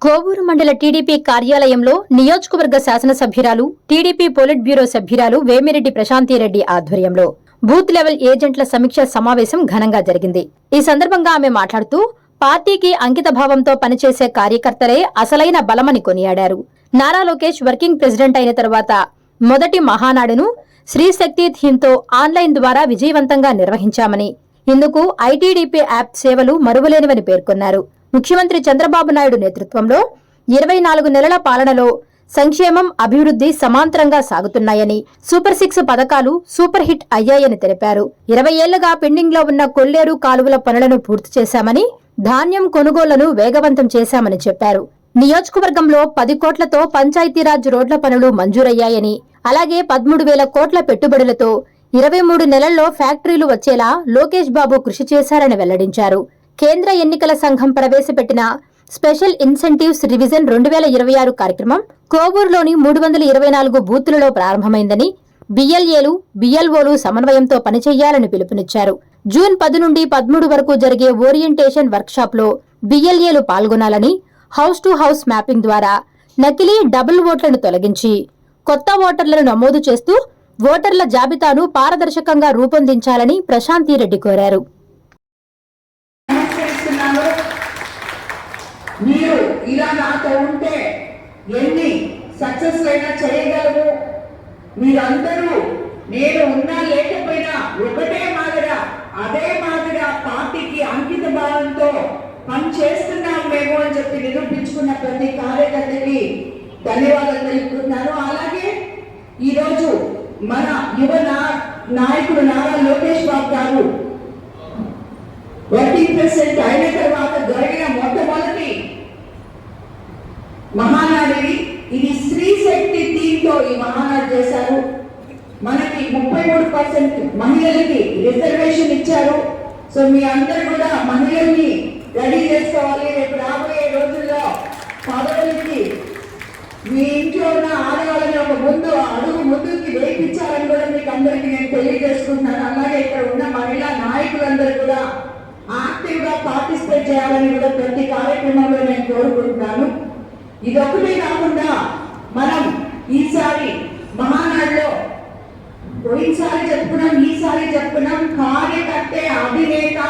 కోవూరు మండల టీడీపీ కార్యాలయంలో నియోజకవర్గ శాసనసభ్యురాలు టీడీపీ పొలిట్ బ్యూరో సభ్యురాలు వేమిరెడ్డి ప్రశాంతిరెడ్డి ఆధ్వర్యంలో బూత్ లెవెల్ ఏజెంట్ల సమీక్ష సమావేశం ఘనంగా జరిగింది. ఈ సందర్భంగా ఆమె మాట్లాడుతూ పార్టీకి అంకితభావంతో పనిచేసే కార్యకర్తలే అసలైన బలమని కొనియాడారు. నారా లోకేష్ వర్కింగ్ ప్రెసిడెంట్ అయిన తరువాత మొదటి మహానాడును శ్రీశక్తి థీమ్తో ఆన్లైన్ ద్వారా విజయవంతంగా నిర్వహించామని, ఇందుకు ఐటీడీపీ యాప్ సేవలు మరువలేనివని పేర్కొన్నారు. ముఖ్యమంత్రి చంద్రబాబు నాయుడు నేతృత్వంలో 24 నెలల పాలనలో సంక్షేమం, అభివృద్ధి సమాంతరంగా సాగుతున్నాయని, సూపర్ 6 పథకాలు సూపర్ హిట్ అయ్యాయని తెలిపారు. 20 ఏళ్లుగా పెండింగ్ లో ఉన్న కొల్లేరు కాలువల పనులను పూర్తి చేశామని, ధాన్యం కొనుగోళ్లను వేగవంతం చేశామని చెప్పారు. నియోజకవర్గంలో 10 కోట్లతో పంచాయతీరాజ్ రోడ్ల పనులు మంజూరయ్యాయని, అలాగే 13,000 కోట్ల పెట్టుబడులతో 23 నెలల్లో ఫ్యాక్టరీలు వచ్చేలా లోకేష్ బాబు కృషి చేశారని వెల్లడించారు. కేంద్ర ఎన్నికల సంఘం ప్రవేశపెట్టిన స్పెషల్ ఇన్సెంటివ్స్ రివిజన్ 2026 కార్యక్రమం కోవూరులోని 324 బూతులలో ప్రారంభమైందని, బిఎల్ఏలు, బిఎల్ఓలు సమన్వయంతో పనిచేయాలని పిలుపునిచ్చారు. జూన్ 10 నుండి 13 వరకు జరిగే ఓరియంటేషన్ వర్క్షాప్ లో బిఎల్ఏలు పాల్గొనాలని, హౌస్ టు హౌస్ మ్యాపింగ్ ద్వారా నకిలీ డబుల్ ఓట్లను తొలగించి కొత్త ఓటర్లను నమోదు చేస్తూ ఓటర్ల జాబితాను పారదర్శకంగా రూపొందించాలని ప్రశాంతిరెడ్డి కోరారు. మీరు ఇలా నాతో ఉంటే ఎన్ని సక్సెస్ అయినా చేయగలము. మీరందరూ నేను ఉన్నా లేకపోయినా ఒకటే మాదిరా అదే మాదిరా పార్టీకి అంకిత భావంతో పని చేస్తున్నాం మేము అని చెప్పి నిరూపించుకున్న ప్రతి కార్యకర్తకి ధన్యవాదాలు తెలుపుతున్నాను. అలాగే ఈరోజు మన యువ నాయకుడు నారా లోకేష్ బాబు గారు వర్కింగ్ ప్రెసిడెంట్ అయిన తర్వాత జరిగిన మొట్టమొదటి మహానాడిని ఇది శ్రీశక్తి థీమ్తో ఈ మహానాడు చేశారు. మనకి 33% మహిళలకి రిజర్వేషన్ ఇచ్చారు. సో మీ అందరు కూడా మహిళల్ని రెడీ చేసుకోవాలి. రేపు రాబోయే రోజుల్లో పదవులకి మీ ఇంట్లో ఉన్న ఆడవాళ్ళని ఒక అడుగు ముందుకి వేయించాలని కూడా మీకు అందరికీ నేను తెలియజేసుకుంటున్నాను. అలాగే ఇక్కడ ఉన్న మహిళా నాయకులందరూ కూడా యాక్టివ్ గా పార్టిసిపేట్ చేయాలని కూడా ప్రతి కార్యక్రమంలో నేను కోరుకుంటున్నాను. ఇదొక్కటే కాకుండా మనం ఈసారి మహానాడులో పోయినసారి చెప్పుకున్నాం, ఈసారి చెప్పుకున్నాం, కార్యకర్తే అధినేత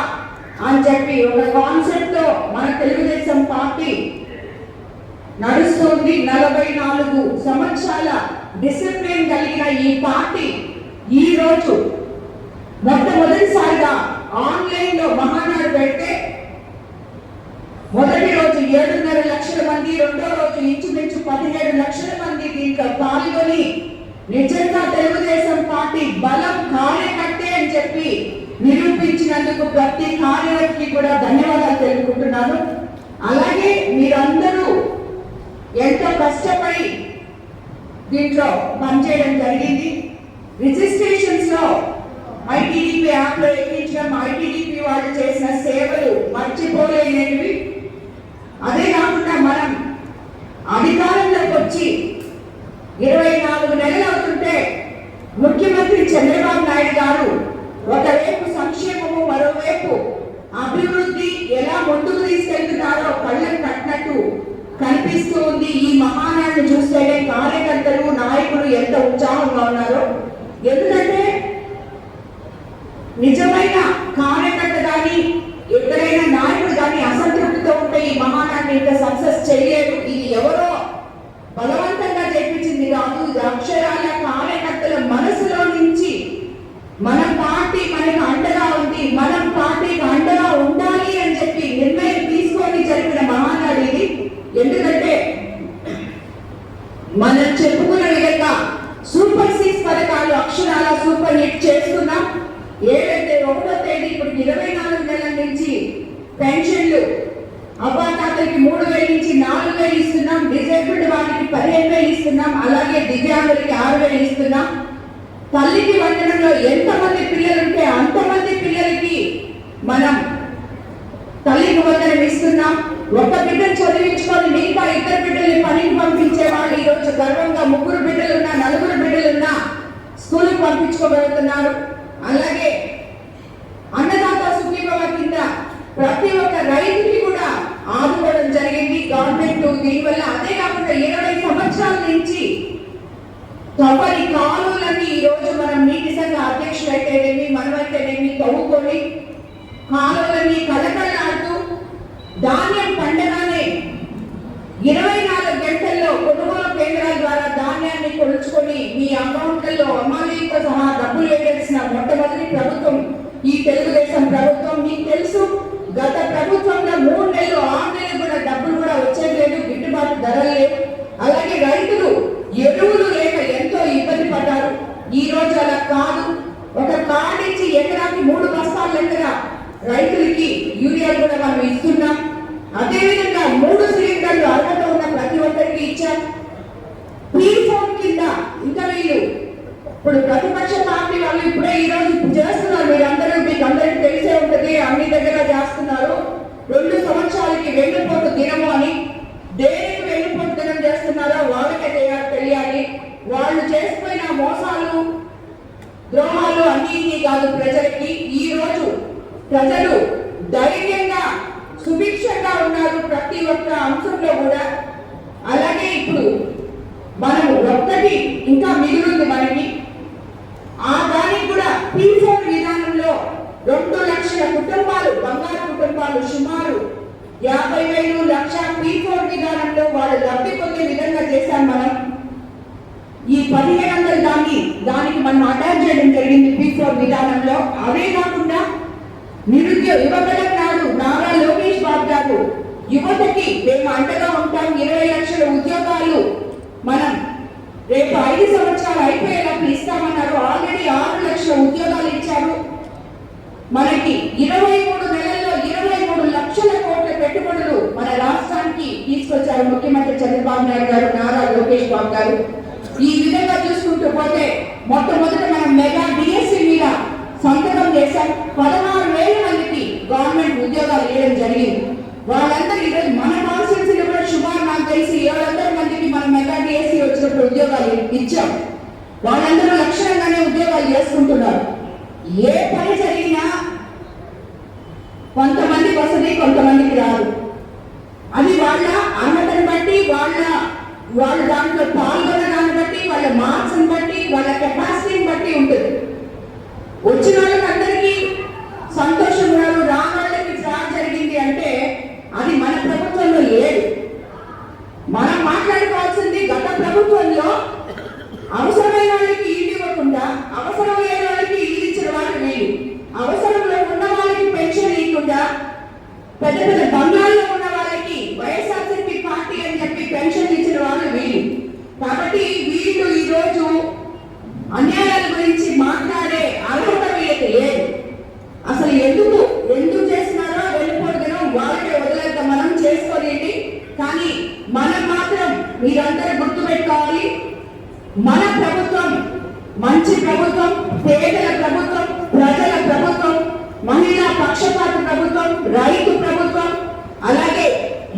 అని చెప్పి ఒక కాన్సెప్ట్ తో మన తెలుగుదేశం పార్టీ నడుస్తుంది. 44 సంవత్సరాల డిసిప్లిన్ కలిగిన ఈ పార్టీ ఈ రోజు మొట్టమొదటిసారిగా ఆన్లైన్ లో మహానాడు పెడితే మొదటి రోజు 7.5 లక్షల మంది, రెండో రోజు ఇంచుమించు 17 లక్షల మంది దీంట్లో పాల్గొని నిజంగా తెలుగుదేశం పార్టీ బలం కార్యకర్తే అని చెప్పి నిరూపించినందుకు ప్రతి కార్యకర్తకి కూడా ధన్యవాదాలు తెలుపుకుంటున్నాను. అలాగే మీరందరూ ఎంతో కష్టపడి దీంట్లో పనిచేయడం జరిగింది. రిజిస్ట్రేషన్స్ లో ఐటీడీపీ యాప్ లో ఎక్కించడం, ఐటీడీపీ వాళ్ళు చేసిన సేవలు మర్చిపోలేనివి. అదే కాకుండా మనం అధికారంలోకి వచ్చి 24 నెలలు అవుతుంటే ముఖ్యమంత్రి చంద్రబాబు నాయుడు గారు ఒకవైపు సంక్షేమము, మరోవైపు అభివృద్ధి ఎలా ముందుకు తీసుకెళ్తున్నారో కళ్ళకు కట్టినట్టు కనిపిస్తూ ఉంది. ఈ మహానాడును చూస్తేనే కార్యకర్తలు, నాయకులు ఎంత ఉత్సాహంగా ఉన్నారో. ఎందుకంటే నిజమైన కార్యకర్త కానీ ఎక్కడైనా నాయకుడు కానీ అసంతృప్తితో ఉంటే ఈ మహానాడిని ఇంకా సక్సెస్ చేయలేరు. ఇది ఎవరో బలవంతంగా చేయించింది కాదు. ఇది అక్షరాల కార్యకర్తల మనసులో నుంచి మన పార్టీ మనకు అండగా ఉంది, మనం పార్టీకి అండగా ఉండాలి అని చెప్పి నిర్ణయం తీసుకొని జరిపిన మహానాడు ఇది. ఎందుకంటే మనం చెప్పుకున్న విధంగా సూపర్ 6 పథకాలు అక్షరాల సూపర్ హిట్ చేస్తున్నాం. ఏదైతే 1వ తేదీ ఇప్పుడు 24 నెలల నుంచి పెన్షన్లు అవ్వాతాతలకి 3,000 నుంచి 4,000 ఇస్తున్నాం. డిజేబుల్డ్ వాళ్ళకి 15,000 ఇస్తున్నాం. అలాగే దివ్యాంగులకి 6,000 ఇస్తున్నాం. తల్లికి వందనంలో ఎంతమంది పిల్లలు ఉంటే అంతమంది పిల్లలకి మనం తల్లికి వందనం ఇస్తున్నాం. ఒక బిడ్డను చదివించుకొని మిగతా 2 బిడ్డల్ని పనికి పంపించే వాళ్ళు ఈరోజు గర్వంగా 3 బిడ్డలున్నా 4 బిడ్డలున్నా స్కూల్కి పంపించుకోగలుగుతున్నారు. అలాగే అన్నదాత సుఖీభవ కింద ప్రతి ఒక్క రైతుకి కూడా ఆదుకోవడం జరిగింది. గవర్నమెంట్ దీనివల్ల అదే కాకుండా 20 సంవత్సరాల నుంచి తవ్వని కాలువలన్నీ ఈ రోజు మనం నీటి సంఘ అధ్యక్షులైతేనేమి మనమైతేనేమి తవ్వుకొని కాలువలన్నీ కలకలాడుతూ ధాన్యం పండగానే 24 గంటల్లో కొనుగోలు కేంద్రాల ద్వారా ధాన్యాన్ని కొలుచుకొని మీ అకౌంట్లలో అమ్మాయిలతో సహా డబ్బులు వేయాల్సిన మొట్టమొదటి ప్రభుత్వం ఈ తెలుగుదేశం ప్రభుత్వం. మీకు తెలుసు, గత ప్రభుత్వంలో 3 నెలలు 6 నెలలు కూడా డబ్బులు కూడా వచ్చేది లేదు, గిట్టుబాటు ధరలు లేవు. అలాగే రైతులు ఎరువులు లేక ఎంతో ఇబ్బంది పడ్డారు. ఈ రోజు అలా కాదు, ఒక కార్డు ఇచ్చి ఎకరాకి 3 బస్తాల లెక్కన రైతులకి యూరియా కూడా మనం ఇస్తున్నాం. అదేవిధంగా 3 సిలిండర్లు అర్హత ఉన్న ప్రతి ఒక్కరికి ఇచ్చాం. P4 కింద ఇంకా వీళ్ళు ఇప్పుడు ప్రతిపక్ష పార్టీ వాళ్ళు ఇప్పుడే ఈ రోజు చేస్తున్నారు. మీరందరూ మీకు అందరికీ తెలిసే ఉంటుంది, అన్ని దగ్గర చేస్తున్నారు. 2 సంవత్సరాలకి వెన్నుపోటు దినము అని. దేనికి వెన్నుపోటు దినం చేస్తున్నారో వాళ్ళకే తెలియాలి. వాళ్ళు చేసిపోయిన మోసాలు ద్రోహాలు అన్ని కాదు ప్రజలకి. ఈ రోజు ప్రజలు ధైర్యంగా సుభిక్షంగా ఉన్నారు ప్రతి ఒక్క అంశంలో కూడా. అలాగే ఇప్పుడు మనము ఒక్కటి ఇంకా మిగిలింది మనకి, ఆ దానికి కూడా P4 విధానంలో 2 లక్షల కుటుంబాలు, బంగారు కుటుంబాలు సుమారు 50,000 లక్ష P4 విధానంలో వాళ్ళు లబ్ధి పొందే విధంగా చేశాం మనం. ఈ 1,500 దానికి మనం అటాచ్ చేయడం జరిగింది P4 విధానంలో. అవే కాకుండా నిరుద్యోగ యువకులకు నాడు నారా లోకేష్ బాబు గారు యువతకి మేము అండగా ఉంటాం, 20 లక్షల ఉద్యోగాలు మనం రేపు 5 సంవత్సరాలు అయిపోయేలాగా ఇస్తామన్నారు. ఆల్రెడీ 6 లక్షల ఉద్యోగాలు ఇచ్చారు. మనకి 23 నెలల్లో 23 లక్షల కోట్ల పెట్టుబడులు మన రాష్ట్రానికి తీసుకొచ్చారు ముఖ్యమంత్రి చంద్రబాబు నాయుడు గారు, నారా లోకేష్ బాబు గారు. ఈ విధంగా చూసుకుంటూ పోతే మొట్టమొదట మనం మెగా డిఎస్సి మీద సంతకం చేశాం. 16,000 మందికి గవర్నమెంట్ ఉద్యోగాలు ఇవ్వడం జరిగింది. వాళ్ళందరూ ఈరోజు మన కాన్స్టిట్యూన్సీలో కూడా సుమారు నాకు తెలిసి 700 మందికి మనం మెగా డిఎస్సి వచ్చినప్పుడు ఉద్యోగాలు ఇచ్చాం. వాళ్ళందరూ లక్షణంగానే ఉద్యోగాలు చేసుకుంటున్నారు. ఏ పని జరిగినా కొంతమందికి వస్తుంది, కొంతమందికి రాదు. అది వాళ్ళ అర్హతను బట్టి, వాళ్ళ దాంట్లో పాల్గొన్న దాన్ని బట్టి, వాళ్ళ మార్క్స్ని బట్టి, వాళ్ళ కెపాసిటీని బట్టి ఉంటుంది. వచ్చిన వాళ్ళకి సంతోషం ఉన్నారు, రాని వాళ్ళకి ఫ్రాడ్ జరిగింది అంటే అది మన ప్రభుత్వంలో లేదు. మనం మాట్లాడుకోవాల్సింది గత ప్రభుత్వంలో అవసరమైన వాళ్ళకి ఇల్లు ఇవ్వకుండా అవసరం లేని వాళ్ళకి ఇల్లు ఇచ్చిన వాళ్ళు వీళ్ళు, అవసరంలో ఉన్న వాళ్ళకి పెన్షన్ ఇవ్వకుండా పెద్ద పెద్ద బంగాళలో ఉన్న వాళ్ళకి వైఎస్ఆర్సీపీ పార్టీ అని చెప్పి పెన్షన్ ఇచ్చిన వాళ్ళు వీళ్ళు. కాబట్టి వీళ్ళు ఈరోజు అన్యాయాల గురించి మాట్లాడే అర్హత వీళ్ళకి లేదు. అసలు ఎందుకు చేస్తున్నారో వెళ్ళిపోతున్నారో వాళ్ళకే వదిలేద్దాం, మనం చేసుకోలేండి. కానీ మనం మాత్రం మీరందరూ గుర్తుపెట్టుకోవాలి, మన ప్రభుత్వం మంచి ప్రభుత్వం, పేదల ప్రభుత్వం, ప్రజల ప్రభుత్వం, మహిళా పక్షపాత ప్రభుత్వం, రైతు ప్రభుత్వం, అలాగే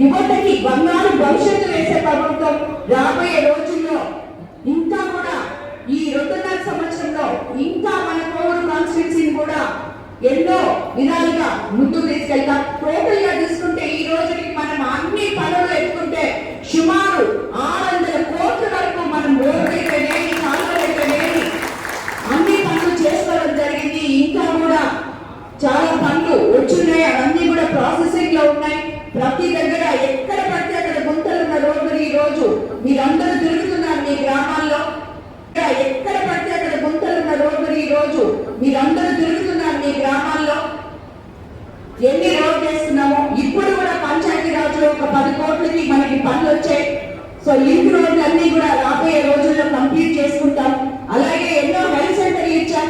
యువతకి బంగారు భవిష్యత్తు వేసే ప్రభుత్వం. రాబోయే రోజుల్లో ఇంకా కూడా ఈ 2.5 సంవత్సరంలో ఇంకా మన కోవూరు కాన్స్టిట్యూన్సీని కూడా ఎన్నో విధాలుగా ముందుకు తీసుకెళ్తాం. టోటల్ గా తీసుకుంటే ఈ రోజుకి మనం అన్ని పనులు ఎత్తుకుంటే సుమారు 600 కోట్ల వరకు మనం రోడ్లైతేనేమి, కాలువలైతేనేమి అన్ని పనులు చేసుకోవడం జరిగింది. ఇంకా కూడా చాలా పనులు వచ్చున్నాయి, అవన్నీ కూడా ప్రాసెసింగ్ లో ఉన్నాయి. ప్రతి దగ్గర ఎక్కడ పడితే అక్కడ గుంతలున్న రోడ్లు ఈ రోజు మీరందరూ తిరుగుతున్నారు మీ గ్రామాల్లో. ఎక్కడ పడితే అక్కడ గుంతలున్న రోడ్లు ఈ రోజు మీరందరూ తిరుగుతున్నారు మీ గ్రామాల్లో. ఎన్ని రోడ్లు వేస్తున్నామో ఇప్పుడు కూడా పంచాయతీ రాజులో ఒక 10 కోట్లకి మనకి పనులు వచ్చాయి. సో లింక్ రోడ్లు అన్ని కూడా రాబోయే రోజుల్లో కంప్లీట్ చేసుకుంటాం. అలాగే ఎన్నో హెల్త్ సెంటర్లు ఇచ్చాం,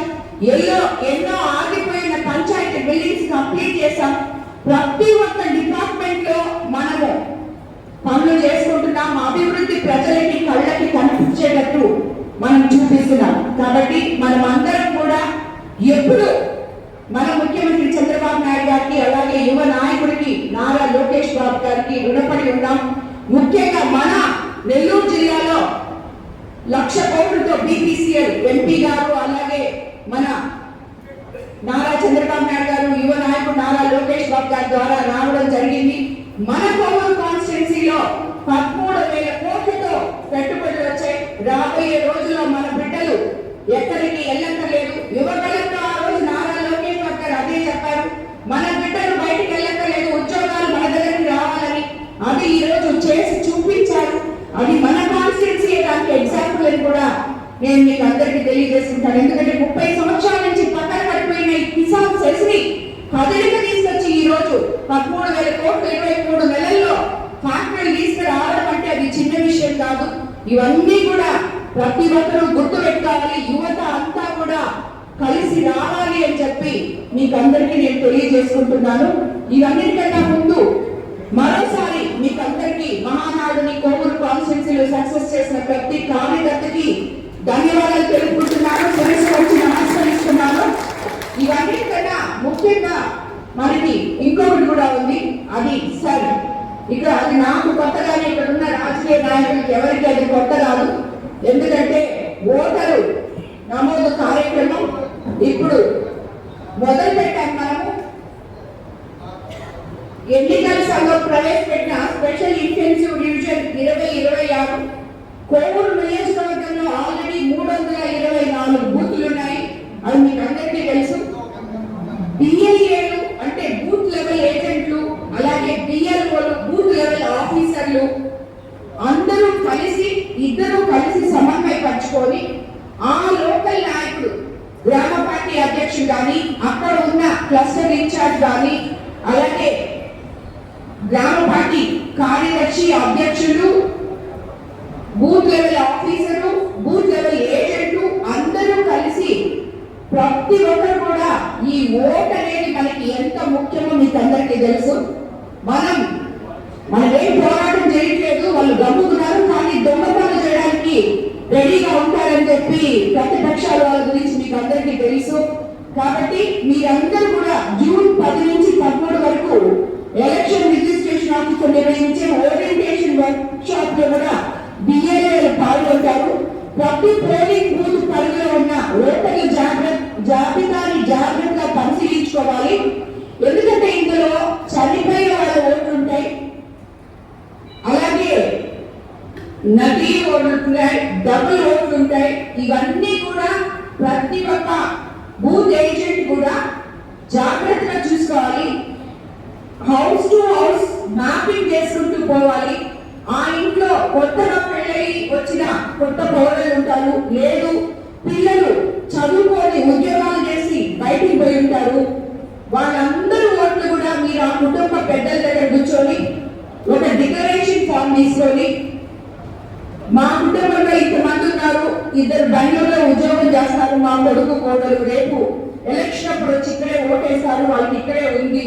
ఎన్నో ఆగిపోయిన పంచాయతీ బిల్డింగ్స్ కంప్లీట్ చేశాం. ప్రతి ఒక్క డిపార్ట్మెంట్ లో మనము పనులు చేసుకుంటున్నాం. అభివృద్ధి ప్రజలకి కళ్ళకి కనిపించేటట్టు మనం చూపిస్తున్నాం. కాబట్టి మనం అందరం కూడా ఎప్పుడు మన ముఖ్యమంత్రి చంద్రబాబు నాయుడు గారికి, అలాగే యువ నాయకుడికి నారా లోకేష్ బాబు గారికి రుణపడి ఉన్నాం. ముఖ్యంగా మన నెల్లూరు జిల్లాలో 1,00,000 కోట్లతో బీపీసీఎల్ ఎంపీ గారు, అలాగే మన నారా చంద్రబాబు నాయుడు గారు, యువ నాయకుడు నారా లోకేష్ బాబు గారి ద్వారా రావడం జరిగింది. మన కోవూరు కాన్స్టిట్యున్సీలో 13,000 కోట్లతో పెట్టుబడులు వచ్చాయి. రాబోయే రోజుల్లో మన బిడ్డలు ఎక్కడికి వెళ్ళక్కర్లేదు. యువకులతో ఆ రోజు నారా లోకేష్ గారు అదే చెప్పారు, మన బిడ్డలు బయటికి వెళ్ళక్కర్లేదు, ఉద్యోగాలు మన దగ్గరికి రావాలని. అది ఈ రోజు చేసి చూపించారు. అది మన కాన్స్టిట్యున్సీ దానికి ఎగ్జాంపుల్ అని కూడా నేను మీకు అందరికీ తెలియజేసుకుంటాను. ఎందుకంటే 30 సంవత్సరాల నుంచి పక్కన పడిపోయిన ఈ కిసాన్ సెస్ ని కదలిక తీసుకొచ్చి ఈ రోజు 13,000 కోట్లు 23 నెలల్లో ఫ్యాక్టరీలు తీసుకురావడం అంటే అది చిన్న విషయం కాదు. ఇవన్నీ కూడా ప్రతి ఒక్కరూ గుర్తు పెట్టుకోవాలి. యువత అంతా కూడా కలిసి రావాలి అని చెప్పి మీకు అందరికీ నేను తెలియజేసుకుంటున్నాను. ఇవన్నిటికన్నా ముందు మరోసారి మీకు అందరికీ మహానాడుని కోవూరు కాన్స్టిట్యున్సీలో సక్సెస్ చేసిన ప్రతి కార్యకర్తకి ధన్యవాదాలు తెలుపుకుంటున్నాను. శిరస్సు వచ్చి నమస్కరిస్తున్నాను. ఇవన్నిటికన్నా ముఖ్యంగా మనకి ఇంకొకటి కూడా ఉంది, అది సార్ ఇక్కడ అది నాకు కొత్తగానే ఇక్కడ ఉన్న రాజకీయ నాయకులకి ఎవరికి అది కొత్త కాదు. ఎందుకంటే ఓటరు నమోదు కార్యక్రమం ఇప్పుడు మొదలు పెట్టాం. మనము ఎన్నికల సంఘం ప్రవేశపెట్టిన స్పెషల్ ఇంటెన్సివ్ డివిజన్ 2026 కోవూరు నియోజకవర్గంలో ఆల్రెడీ 324 బూతులు ఉన్నాయి. అది మీకు అందరికీ తెలుసు. బిఎల్ఏలు అంటే బూత్ లెవెల్ ఏజెంట్లు, అలాగే బిఎల్ఓలు బూత్ లెవెల్ ఆఫీసర్లు అందరూ కలిసి ఇద్దరు కలిసి సమన్వయపరచుకొని ఆ లోకల్ నాయకుడు గ్రామ పార్టీ అధ్యక్షుడు కానీ, అక్కడ ఉన్న క్లస్టర్ ఇన్ఛార్జ్ కానీ, అలాగే గ్రామ పార్టీ కార్యదర్శి అధ్యక్షులు, booth level officer, booth level ఏజెంట్లు అందరూ కలిసి ప్రతి ఒక్కరు కూడా ఈ ఓట్ అనేది మనకి ఎంత ముఖ్యమో మీకు అందరికీ తెలుసు. మనమేం పోరాటం చేయట్లేదు, వాళ్ళు గమ్ముకున్నారు, కానీ దొంగతనం చేయడానికి రెడీగా ఉంటారని చెప్పి ప్రతిపక్షాల వాళ్ళ గురించి మీకు అందరికీ తెలుసు. కాబట్టి మీరందరూ కూడా జూన్ 10 నుంచి 13 వరకు ఎలక్షన్ రిజిస్ట్రేషన్ ఆఫీసర్ నిర్వహించే ఓరియంటేషన్ వర్క్ షాప్ లో కూడా బిఎల్ఏలు పాల్గొంటారు. ప్రతి పోలింగ్ బూత్ పరిధిలో ఉన్న ఓటర్ల జాబితాని జాగ్రత్తగా పరిశీలించుకోవాలి. ఎందుకంటే ఇందులో చనిపోయిన వాళ్ళ ఓట్లు ఉంటాయి, అలాగే నకిలీ ఓట్లు ఉంటాయి, డబుల్ ఓట్లు ఉంటాయి. ఇవన్నీ కూడా ప్రతి ఒక్క బూత్ ఏజెంట్ కూడా జాగ్రత్తగా చూసుకోవాలి. హౌస్ టు హౌస్ మ్యాపింగ్ చేసుకుంటూ పోవాలి. ఆ ఇంట్లో కొత్తగా పెళ్ళై వచ్చిన కొత్త పౌరులు ఉంటారు, లేదు పిల్లలు చదువుకొని ఉద్యోగాలు చేసి బయటికి పోయి ఉంటారు. వాళ్ళందరూ ఓట్లు కూడా మీరు ఆ కుటుంబ పెద్దల దగ్గర కూర్చొని ఒక డిక్లరేషన్ ఫామ్ తీసుకొని, మా కుటుంబంలో ఇంతమంది ఉన్నారు, 2 బెంగళూరులో ఉద్యోగం చేస్తారు, మా కొడుకు కోడలు రేపు ఎలక్షన్ అప్పుడు వచ్చి ఇక్కడే ఓటేస్తారు, వాళ్ళకి ఇక్కడే ఉంది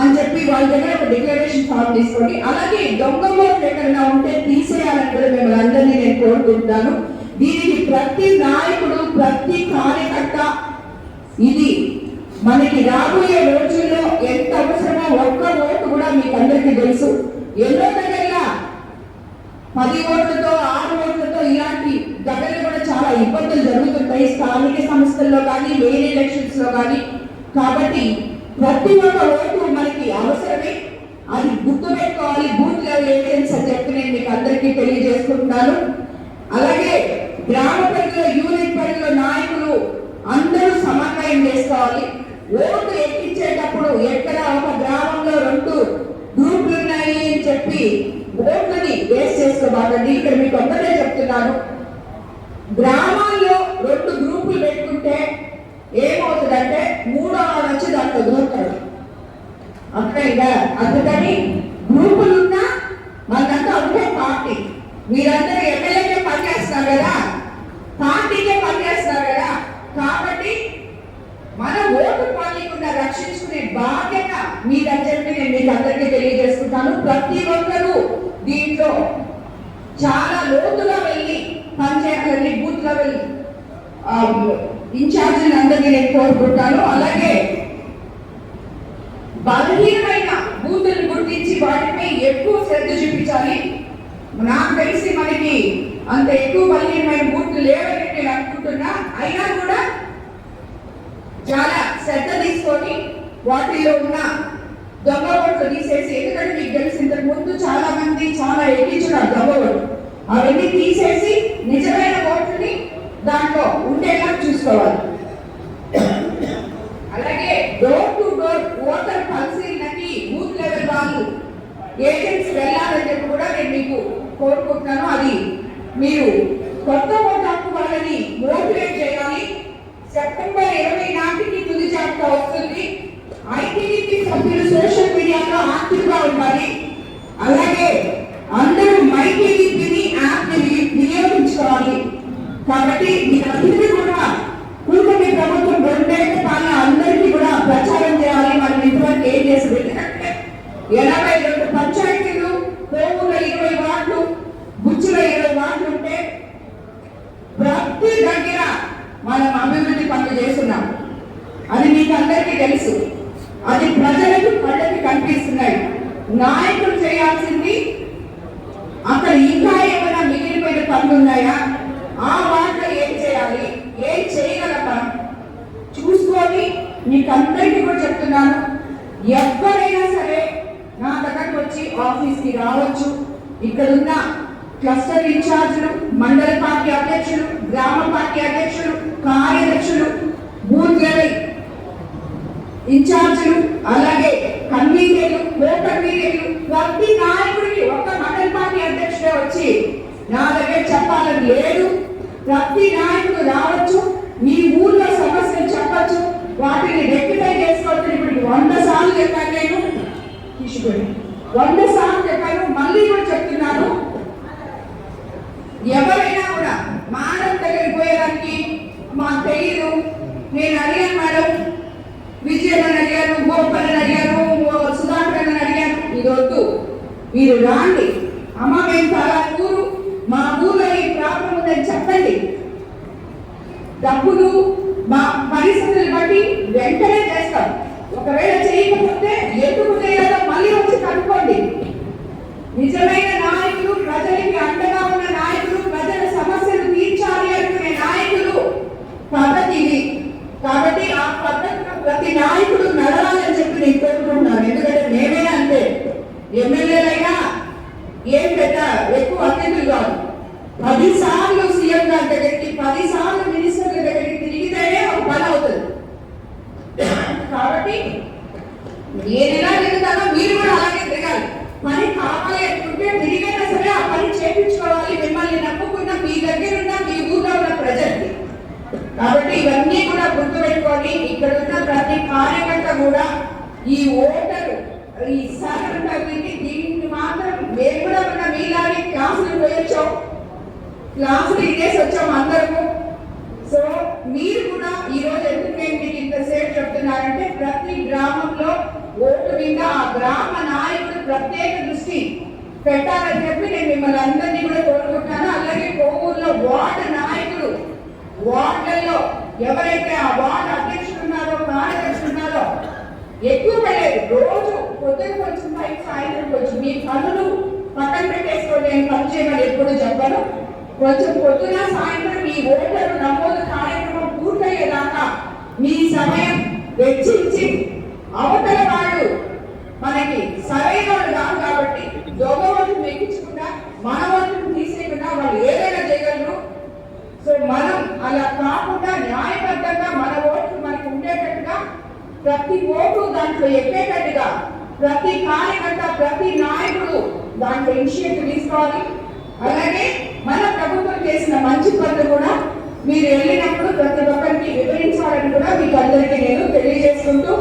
అని చెప్పి వాళ్ళ దగ్గర ఒక డిక్లరేషన్ ఫామ్ తీసుకోండి. అలాగే దొంగ ఓట్లు ఎక్కడైనా ఉంటే తీసేయాలని కూడా మిమ్మల్ని అందరినీ నేను కోరుకుంటున్నాను. దీనికి ప్రతి నాయకుడు, ప్రతి కార్యకర్త, ఇది మనకి రాబోయే రోజుల్లో ఎంత అవసరమో ఒక్క ఓటు కూడా మీకు అందరికీ తెలుసు. ఎన్నో దగ్గర 10 ఓట్లతో 6 ఓట్లతో ఇలాంటి దగ్గరలో కూడా చాలా ఇబ్బందులు జరుగుతుంటాయి, స్థానిక సంస్థల్లో కానీ మెయిన్ ఎలక్షన్స్ లో కానీ. కాబట్టి ప్రతి ఒక్క ఓటు మనకి అవసరమే, అది గుర్తుపెట్టుకోవాలి. బూత్ లెవెల్ ఏజెంట్స్ అని చెప్పి నేను మీకు అందరికీ తెలియజేసుకుంటున్నాను. అలాగే గ్రామ పరిధిలో, యూనిట్ పరిధిలో నాయకులు అందరూ సమన్వయం చేసుకోవాలి. ఓటు ఎక్కించేటప్పుడు ఎక్కడ ఒక గ్రామంలో 2 గ్రూపులు ఉన్నాయి అని చెప్పి ఓట్లని వేస్ట్ చేసుకోబాకండి. ఇక్కడ మీకు అందరే చెప్తున్నాను, గ్రామాల్లో 2 గ్రూపులు పెట్టుకుంటే ఏమవుతుందంటే 3వ వచ్చి దాంట్లో దూరుతాడు. అర్థమైందా? అందుకని గ్రూపులున్నా మనకంతా ఒకటే పార్టీ. మీరందరూ ఎమ్మెల్యేకే పనిచేస్తున్నారు కదా, పార్టీకే పనిచేస్తున్నారు కదా. కాబట్టి మన ఓటు పాలికుండా రక్షించుకునే బాధ్యత మీదని చెప్పి నేను మీకు అందరికీ తెలియజేసుకుంటాను. ప్రతి ఒక్కరూ దీంట్లో చాలా లోతుగా వెళ్ళి పనిచేయాలని బూత్ లెవెల్ ఇన్ఛార్జీని అందరినీ నేను కోరుకుంటాను. అలాగే బలహీనమైన బూతులను గుర్తించి వాటిపై ఎక్కువ శ్రద్ధ చూపించాలి. నాకు తెలిసి మనకి అంత ఎక్కువ బలహీనమైన బూతులు లేవని నేను అనుకుంటున్నా. అయినా కూడా చాలా శ్రద్ధ తీసుకొని వాటిలో ఉన్న దొంగ ఓట్లు తీసేసి, ఎందుకంటే మీకు తెలిసి ఇంతకు ముందు చాలా మంది చాలా ఎక్కించున్నారు దొంగ ఓట్లు, అవన్నీ తీసేసి నిజమైన ఓట్లని దాంట్లో ఉండేలా చూసుకోవాలి. అలాగే డోర్ టు డోర్ ఓటర్ పరిశీలనకి బూత్ లెవెల్ వాళ్ళు ఏజెంట్స్ వెళ్ళాలని చెప్పి కూడా నేను మీకు కోరుకుంటున్నాను. అది మీరు కొత్త ఓటు హక్కు వాళ్ళని మోటివేట్ చేయాలి. సెప్టెంబర్ 20 నాటికి తుది జాబితా వస్తుంది. ఐటీడీపీ సభ్యులు సోషల్ మీడియాలో యాక్టివ్ గా ఉండాలి. అలాగే అందరూ మై టీడీపీని యాప్ వినియోగించుకోవాలి. కాబట్టి మీరందరూ కూడా కూటమి ప్రభుత్వం 2 ఏళ్ల పాలన అందరికీ కూడా ప్రచారం చేయాలి. మనం ఇంతవరకు ఏం చేసి ఎందుకంటే 82 పంచాయతీలు, కోవుల 20 వార్డులు, బుచ్చుల 20 వార్డులు ఉంటే ప్రతి దగ్గర మనం అభివృద్ధి పనులు చేస్తున్నాం. అది మీకు అందరికీ తెలుసు. అది ప్రజలకు కళ్ళకి కనిపిస్తున్నాయి. నాయకులు చేయాల్సింది అక్కడ ఇంకా ఏమైనా మిగిలిపోయిన పనులు ఉన్నాయా, ఆ వార్డులో ఏం చేయాలి, ఏం చేయగలమా చూసుకొని మీకు అందరికీ కూడా చెప్తున్నాను. ఎవరైనా సరే నా దగ్గరకు వచ్చి ఆఫీస్కి రావచ్చు. ఇక్కడున్న క్లస్టర్ ఇన్ఛార్జీలు, మండల పార్టీ అధ్యక్షులు, గ్రామ పార్టీ అధ్యక్షులు, కార్యదర్శులు, బూత్ లెవెల్ ఇన్ఛార్జీలు, అలాగే కన్వీనర్లు, కో కన్వీనర్లు, ప్రతి నాయకుడికి ఒక మండల పార్టీ అధ్యక్షుడే వచ్చి నా దగ్గర చెప్పాలని లేదు. ప్రతి నాయకుడు రావచ్చు, మీ ఊళ్ళో సమస్యలు చెప్పచ్చు, వాటిని రెక్టిఫై చేసుకోవచ్చు. ఇప్పుడు 100 సార్లు చెప్పాను, నేను తీసుకొని 100 సార్లు చెప్పాను, మళ్ళీ కూడా చెప్తున్నాను. ఎవరైనా కూడా మేడం దగ్గరికి పోయేదానికి మాకు తెలియదు, నేను అడిగాను మేడం, విజయనని అడిగాను, గోపాలని అడిగాను, సుధాకర్ అడిగాను, ఇది వద్దు, మీరు రాండి అమ్మ, మేము చాలా ఊరు, మా ఊళ్ళో ఈ ప్రాబ్లం ఉందని చెప్పండి. డబ్బులు మా పరిస్థితులు బట్టి వెంటనే చేస్తాం. ఒకవేళ చేయకపోతే ఎందుకు చేయాలో మళ్ళీ వచ్చి కనుక్కోండి. నిజమైన నాయకులు, ప్రజలకి అండగా ఉన్న నాయకులు, ప్రజల సమస్యలు తీర్చాలి అనుకునే నాయకులు పద్ధతి ఇది. కాబట్టి ఆ పద్ధతిలో ప్రతి నాయకుడు నడవాలని చెప్పి నేను కోరుకుంటున్నాను. ఎందుకంటే నేనే అంతే, ఎమ్మెల్యేలైనా ఏం పెద్ద ఎక్కువ అతిథులు కాదు. 10 సార్లు సీఎం గారి దగ్గరికి, 10 సార్లు మినిస్టర్ల దగ్గరికి తిరిగితేనే ఒక పని అవుతుంది. కాబట్టి నేను ఎలా తిరుగుతానో మీరు కూడా అలాగే తిరగాలి. పని కావాలి అనుకుంటే తిరిగైనా సరే ఆ పని చేయించుకోవాలి, మిమ్మల్ని నమ్ముకున్న మీ దగ్గర ఉన్న మీ ఊళ్ళో ఉన్న ప్రజలకి. కాబట్టి ఇవన్నీ కూడా గుర్తుపెట్టుకొని ఇక్కడ ఉన్న ప్రతి కార్యకర్త కూడా ఈ ఓటరు ఈ సహకరణ దీన్ని మాత్రం మేము కూడా ఉన్న మీలాగే క్లాసులు పోయొచ్చాం, క్లాసులు ఇదేసి వచ్చాం అందరము. సో మీరు కూడా ఈ రోజు ఎందుకు నేను మీకు ఇంతసేపు చెప్తున్నారంటే ప్రతి గ్రామంలో ఓటు మీద ఆ గ్రామ నాయకుడు ప్రత్యేక దృష్టి పెట్టాలని చెప్పి నేను మిమ్మల్ని అందరినీ కూడా కోరుకుంటున్నాను. అలాగే కోవూరులో వార్డు నాయకుడు, వార్డులలో ఎవరైతే ఆ వార్డు అధ్యక్షులు ఉన్నారో, కార్యదర్శులు ఉన్నారో ఎక్కువ పడలేదు. రోజు పొద్దున కొంచెం పైకి, సాయంత్రం కొంచెం, మీ పనులు పక్కన పెట్టేసుకోండి, నేను పని చేయమని ఎప్పుడు చెప్పను. కొంచెం పొద్దున సాయంత్రం మీ ఓటరు నమోదు కార్యక్రమం పూర్తయ్యేదాకా మీ సమయం వెచ్చించి, అవతల వాళ్ళు మనకి సరైన వాళ్ళు కాదు కాబట్టి దొంగ ఓట్లు ఎక్కించకుండా మన ఓట్లు తీసేయకుండా వాళ్ళు ఏదైనా చేయగలరు. సో మనం అలా కాకుండా న్యాయబద్ధంగా మన ఓట్లు మనకు ఉండేటట్టుగా, ప్రతి ఓటు దాంట్లో ఎక్కేటట్టుగా ప్రతి కార్యకర్త, ప్రతి నాయకుడు దాంట్లో ఇనిషియేటివ్ తీసుకోవాలి. అలాగే మన ప్రభుత్వం చేసిన మంచి పనులు కూడా మీరు వెళ్ళినప్పుడు ప్రతి ఒక్కరికి వివరించాలని కూడా మీకు అందరికీ నేను తెలియజేసుకుంటూ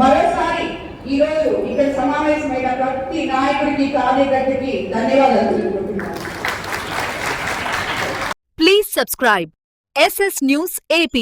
మరోసారి ఈ రోజు ఇక్కడ సమావేశమైన ప్రతి నాయకుడికి, కార్యకర్తకి ధన్యవాదాలు తెలుపుకుంటున్నాను. Please subscribe SS News AP.